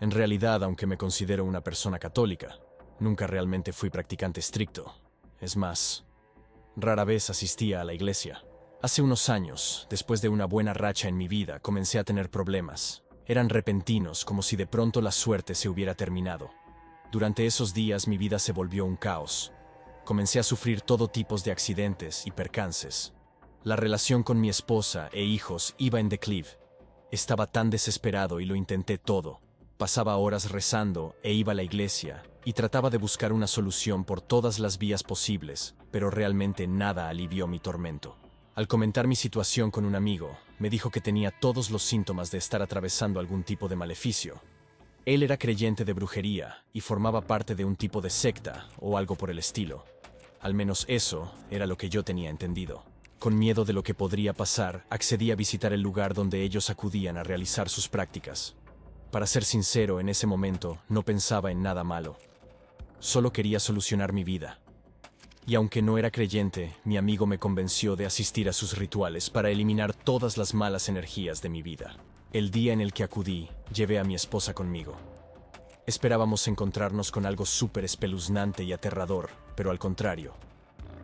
En realidad, aunque me considero una persona católica, nunca realmente fui practicante estricto. Es más, rara vez asistía a la iglesia. Hace unos años, después de una buena racha en mi vida, comencé a tener problemas. Eran repentinos, como si de pronto la suerte se hubiera terminado. Durante esos días mi vida se volvió un caos. Comencé a sufrir todo tipo de accidentes y percances. La relación con mi esposa e hijos iba en declive. Estaba tan desesperado y lo intenté todo. Pasaba horas rezando e iba a la iglesia y trataba de buscar una solución por todas las vías posibles, pero realmente nada alivió mi tormento. Al comentar mi situación con un amigo, me dijo que tenía todos los síntomas de estar atravesando algún tipo de maleficio. Él era creyente de brujería y formaba parte de un tipo de secta o algo por el estilo. Al menos eso era lo que yo tenía entendido. Con miedo de lo que podría pasar, accedí a visitar el lugar donde ellos acudían a realizar sus prácticas. Para ser sincero, en ese momento no pensaba en nada malo. Solo quería solucionar mi vida. Y aunque no era creyente, mi amigo me convenció de asistir a sus rituales para eliminar todas las malas energías de mi vida. El día en el que acudí, llevé a mi esposa conmigo. Esperábamos encontrarnos con algo súper espeluznante y aterrador, pero al contrario.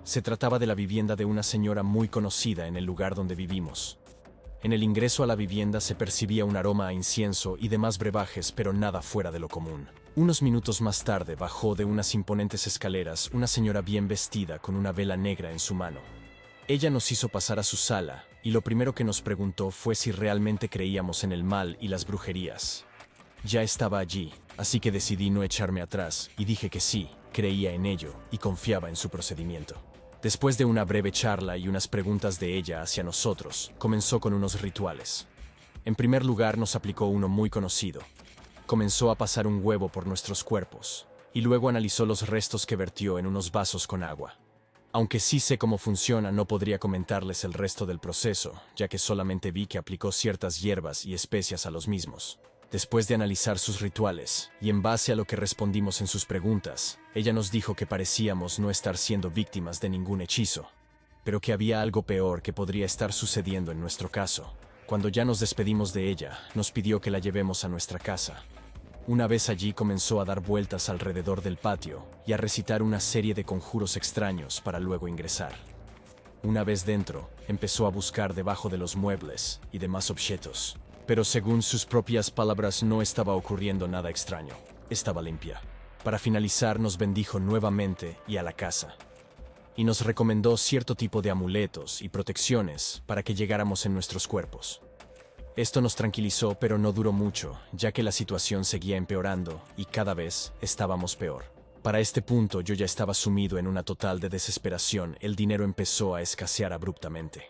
Se trataba de la vivienda de una señora muy conocida en el lugar donde vivimos. En el ingreso a la vivienda se percibía un aroma a incienso y demás brebajes, pero nada fuera de lo común. Unos minutos más tarde bajó de unas imponentes escaleras una señora bien vestida con una vela negra en su mano. Ella nos hizo pasar a su sala, y lo primero que nos preguntó fue si realmente creíamos en el mal y las brujerías. Ya estaba allí, así que decidí no echarme atrás, y dije que sí, creía en ello y confiaba en su procedimiento. Después de una breve charla y unas preguntas de ella hacia nosotros, comenzó con unos rituales. En primer lugar, nos aplicó uno muy conocido. Comenzó a pasar un huevo por nuestros cuerpos, y luego analizó los restos que vertió en unos vasos con agua. Aunque sí sé cómo funciona, no podría comentarles el resto del proceso, ya que solamente vi que aplicó ciertas hierbas y especias a los mismos. Después de analizar sus rituales, y en base a lo que respondimos en sus preguntas, ella nos dijo que parecíamos no estar siendo víctimas de ningún hechizo, pero que había algo peor que podría estar sucediendo en nuestro caso. Cuando ya nos despedimos de ella, nos pidió que la llevemos a nuestra casa. Una vez allí comenzó a dar vueltas alrededor del patio y a recitar una serie de conjuros extraños para luego ingresar. Una vez dentro, empezó a buscar debajo de los muebles y demás objetos. Pero según sus propias palabras no estaba ocurriendo nada extraño. Estaba limpia. Para finalizar nos bendijo nuevamente y a la casa. Y nos recomendó cierto tipo de amuletos y protecciones para que llegáramos en nuestros cuerpos. Esto nos tranquilizó, pero no duró mucho, ya que la situación seguía empeorando y cada vez estábamos peor. Para este punto yo ya estaba sumido en una total de desesperación. El dinero empezó a escasear abruptamente,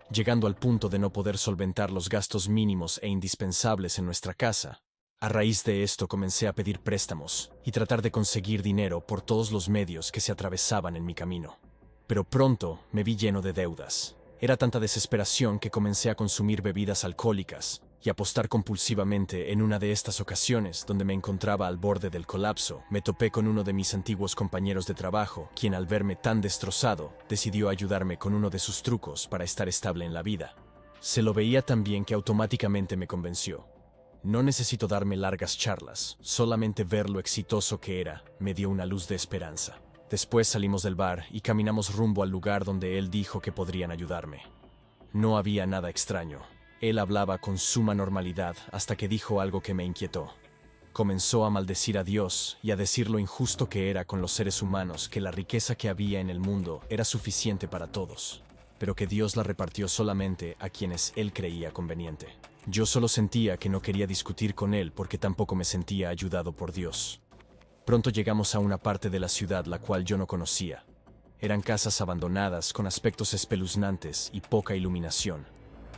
llegando al punto de no poder solventar los gastos mínimos e indispensables en nuestra casa. A raíz de esto comencé a pedir préstamos y tratar de conseguir dinero por todos los medios que se atravesaban en mi camino. Pero pronto me vi lleno de deudas. Era tanta desesperación que comencé a consumir bebidas alcohólicas y apostar compulsivamente. En una de estas ocasiones, donde me encontraba al borde del colapso, me topé con uno de mis antiguos compañeros de trabajo, quien al verme tan destrozado, decidió ayudarme con uno de sus trucos para estar estable en la vida. Se lo veía tan bien que automáticamente me convenció. No necesito darme largas charlas, solamente ver lo exitoso que era, me dio una luz de esperanza. Después salimos del bar y caminamos rumbo al lugar donde él dijo que podrían ayudarme. No había nada extraño. Él hablaba con suma normalidad hasta que dijo algo que me inquietó. Comenzó a maldecir a Dios y a decir lo injusto que era con los seres humanos, que la riqueza que había en el mundo era suficiente para todos, pero que Dios la repartió solamente a quienes él creía conveniente. Yo solo sentía que no quería discutir con él porque tampoco me sentía ayudado por Dios. Pronto llegamos a una parte de la ciudad la cual yo no conocía. Eran casas abandonadas con aspectos espeluznantes y poca iluminación.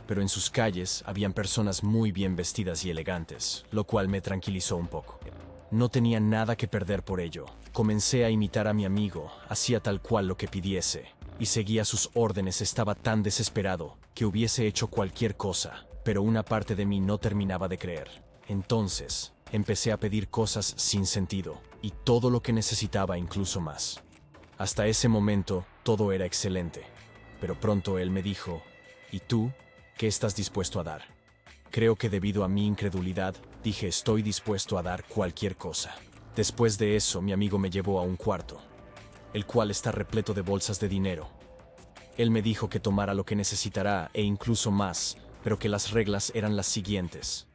Pero en sus calles habían personas muy bien vestidas y elegantes, lo cual me tranquilizó un poco. No tenía nada que perder por ello. Comencé a imitar a mi amigo, hacía tal cual lo que pidiese, y seguía sus órdenes. Estaba tan desesperado que hubiese hecho cualquier cosa, pero una parte de mí no terminaba de creer. Entonces, empecé a pedir cosas sin sentido, y todo lo que necesitaba, incluso más. Hasta ese momento, todo era excelente, pero pronto él me dijo: ¿y tú? ¿Qué estás dispuesto a dar? Creo que debido a mi incredulidad, Dije, estoy dispuesto a dar cualquier cosa. Después de eso, mi amigo me llevó a un cuarto, el cual está repleto de bolsas de dinero. Él me dijo que tomara lo que necesitará e incluso más, pero que las reglas eran las siguientes.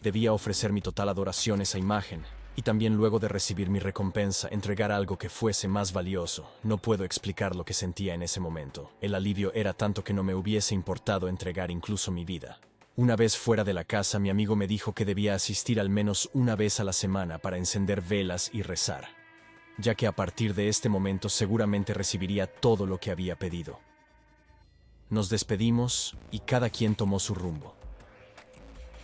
Debía ofrecer mi total adoración a esa imagen, y también luego de recibir mi recompensa, entregar algo que fuese más valioso. No puedo explicar lo que sentía en ese momento. El alivio era tanto que no me hubiese importado entregar incluso mi vida. Una vez fuera de la casa, mi amigo me dijo que debía asistir al menos una vez a la semana para encender velas y rezar, ya que a partir de este momento seguramente recibiría todo lo que había pedido. Nos despedimos y cada quien tomó su rumbo.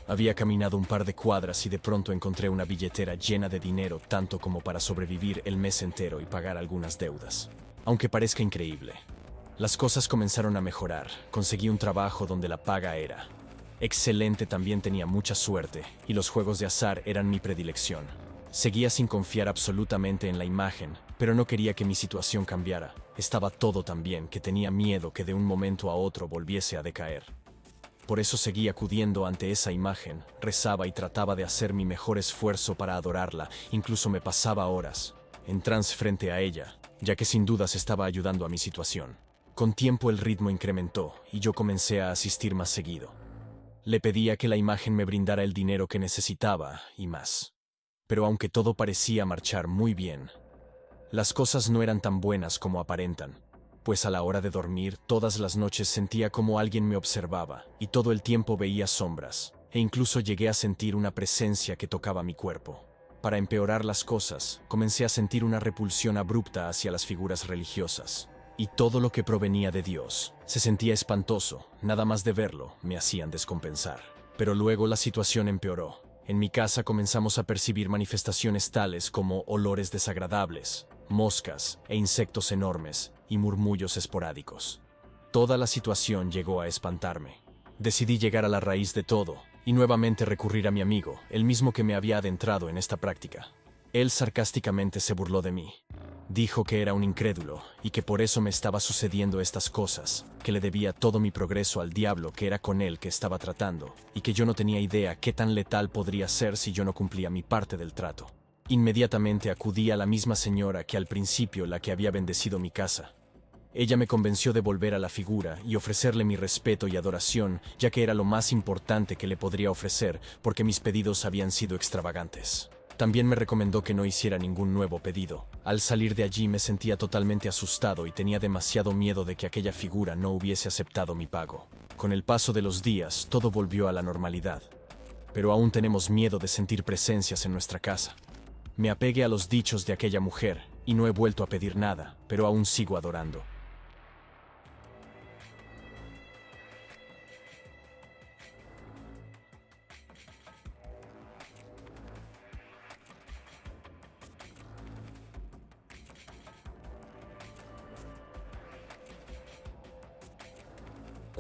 Había caminado un par de cuadras y de pronto encontré una billetera llena de dinero, tanto como para sobrevivir el mes entero y pagar algunas deudas. Aunque parezca increíble, las cosas comenzaron a mejorar. Conseguí un trabajo donde la paga era excelente, también tenía mucha suerte, y los juegos de azar eran mi predilección. Seguía sin confiar absolutamente en la imagen, pero no quería que mi situación cambiara. Estaba todo tan bien que tenía miedo que de un momento a otro volviese a decaer. Por eso seguí acudiendo ante esa imagen, rezaba y trataba de hacer mi mejor esfuerzo para adorarla, incluso me pasaba horas en trance frente a ella, ya que sin dudas estaba ayudando a mi situación. Con tiempo el ritmo incrementó y yo comencé a asistir más seguido. Le pedía que la imagen me brindara el dinero que necesitaba y más. Pero aunque todo parecía marchar muy bien, las cosas no eran tan buenas como aparentan, pues a la hora de dormir todas las noches sentía como alguien me observaba y todo el tiempo veía sombras, e incluso llegué a sentir una presencia que tocaba mi cuerpo. Para empeorar las cosas, comencé a sentir una repulsión abrupta hacia las figuras religiosas, y todo lo que provenía de Dios se sentía espantoso. Nada más de verlo me hacían descompensar. Pero luego la situación empeoró. En mi casa comenzamos a percibir manifestaciones tales como olores desagradables, moscas e insectos enormes y murmullos esporádicos. Toda la situación llegó a espantarme. Decidí llegar a la raíz de todo y nuevamente recurrir a mi amigo, el mismo que me había adentrado en esta práctica. Él sarcásticamente se burló de mí. Dijo que era un incrédulo y que por eso me estaba sucediendo estas cosas, que le debía todo mi progreso al diablo, que era con él que estaba tratando, y que yo no tenía idea qué tan letal podría ser si yo no cumplía mi parte del trato. Inmediatamente acudí a la misma señora que al principio la que había bendecido mi casa. Ella me convenció de volver a la figura y ofrecerle mi respeto y adoración, ya que era lo más importante que le podría ofrecer, porque mis pedidos habían sido extravagantes. También me recomendó que no hiciera ningún nuevo pedido. Al salir de allí me sentía totalmente asustado y tenía demasiado miedo de que aquella figura no hubiese aceptado mi pago. Con el paso de los días, todo volvió a la normalidad. Pero aún tenemos miedo de sentir presencias en nuestra casa. Me apegué a los dichos de aquella mujer y no he vuelto a pedir nada, pero aún sigo adorando.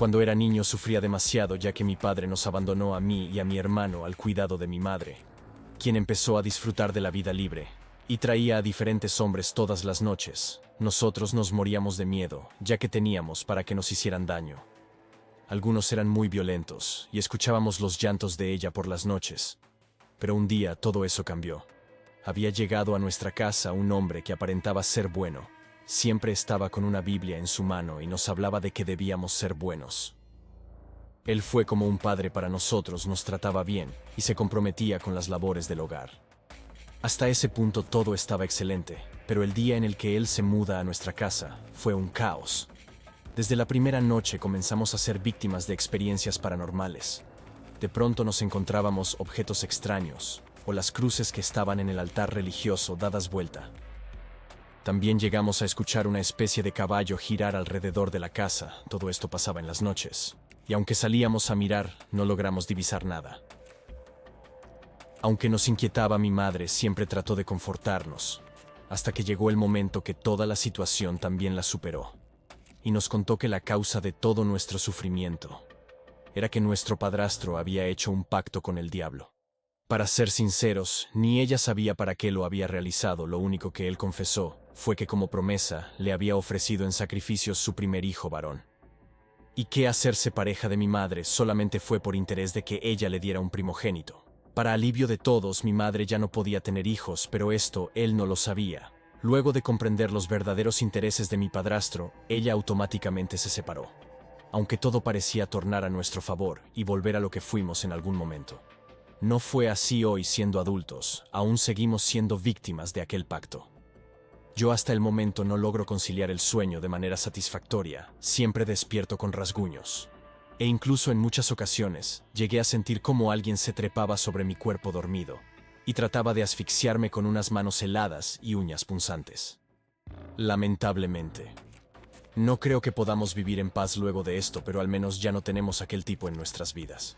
Cuando era niño sufría demasiado, ya que mi padre nos abandonó a mí y a mi hermano al cuidado de mi madre, quien empezó a disfrutar de la vida libre y traía a diferentes hombres todas las noches. Nosotros nos moríamos de miedo, ya que teníamos para que nos hicieran daño. Algunos eran muy violentos y escuchábamos los llantos de ella por las noches. Pero un día todo eso cambió. Había llegado a nuestra casa un hombre que aparentaba ser bueno. Siempre estaba con una Biblia en su mano y nos hablaba de que debíamos ser buenos. Él fue como un padre para nosotros, nos trataba bien y se comprometía con las labores del hogar. Hasta ese punto todo estaba excelente, pero el día en el que él se muda a nuestra casa fue un caos. Desde la primera noche comenzamos a ser víctimas de experiencias paranormales. De pronto nos encontrábamos objetos extraños, o las cruces que estaban en el altar religioso dadas vuelta. También llegamos a escuchar una especie de caballo girar alrededor de la casa. Todo esto pasaba en las noches, y aunque salíamos a mirar, no logramos divisar nada. Aunque nos inquietaba, mi madre siempre trató de confortarnos, hasta que llegó el momento que toda la situación también la superó, y nos contó que la causa de todo nuestro sufrimiento era que nuestro padrastro había hecho un pacto con el diablo. Para ser sinceros, ni ella sabía para qué lo había realizado. Lo único que él confesó fue que como promesa le había ofrecido en sacrificios su primer hijo varón. Y que hacerse pareja de mi madre solamente fue por interés de que ella le diera un primogénito. Para alivio de todos, mi madre ya no podía tener hijos, pero esto él no lo sabía. Luego de comprender los verdaderos intereses de mi padrastro, ella automáticamente se separó. Aunque todo parecía tornar a nuestro favor y volver a lo que fuimos en algún momento. No fue así hoy siendo adultos, aún seguimos siendo víctimas de aquel pacto. Yo hasta el momento no logro conciliar el sueño de manera satisfactoria, siempre despierto con rasguños. E incluso en muchas ocasiones, llegué a sentir cómo alguien se trepaba sobre mi cuerpo dormido, y trataba de asfixiarme con unas manos heladas y uñas punzantes. Lamentablemente. No creo que podamos vivir en paz luego de esto, pero al menos ya no tenemos aquel tipo en nuestras vidas.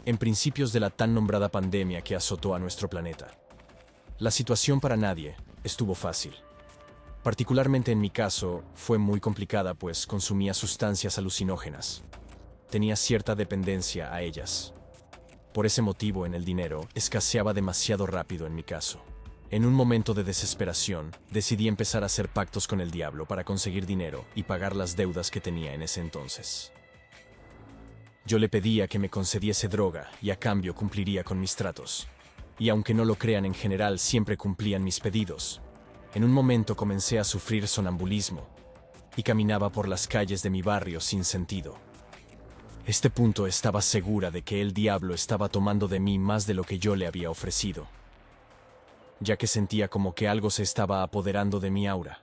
En principios de la tan nombrada pandemia que azotó a nuestro planeta. La situación para nadie estuvo fácil. Particularmente en mi caso, fue muy complicada pues consumía sustancias alucinógenas. Tenía cierta dependencia a ellas. Por ese motivo, el dinero escaseaba demasiado rápido en mi caso. En un momento de desesperación, decidí empezar a hacer pactos con el diablo para conseguir dinero y pagar las deudas que tenía en ese entonces. Yo le pedía que me concediese droga y a cambio cumpliría con mis tratos. Y aunque no lo crean, en general siempre cumplían mis pedidos. En un momento comencé a sufrir sonambulismo y caminaba por las calles de mi barrio sin sentido. Este punto estaba segura de que el diablo estaba tomando de mí más de lo que yo le había ofrecido, ya que sentía como que algo se estaba apoderando de mi aura.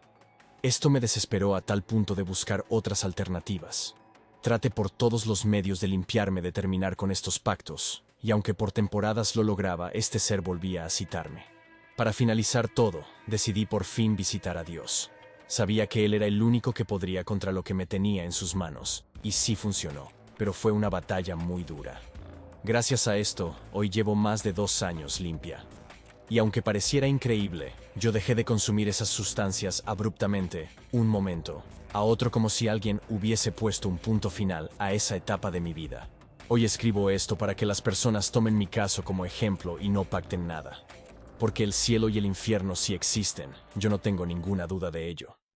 Esto me desesperó a tal punto de buscar otras alternativas. Traté por todos los medios de limpiarme de terminar con estos pactos, y aunque por temporadas lo lograba, este ser volvía a citarme. Para finalizar todo, decidí por fin visitar a Dios. Sabía que Él era el único que podría contra lo que me tenía en sus manos, y sí funcionó, pero fue una batalla muy dura. Gracias a esto, hoy llevo más de 2 años limpia. Y aunque pareciera increíble, yo dejé de consumir esas sustancias abruptamente, un momento, a otro, como si alguien hubiese puesto un punto final a esa etapa de mi vida. Hoy escribo esto para que las personas tomen mi caso como ejemplo y no pacten nada. Porque el cielo y el infierno sí existen, yo no tengo ninguna duda de ello.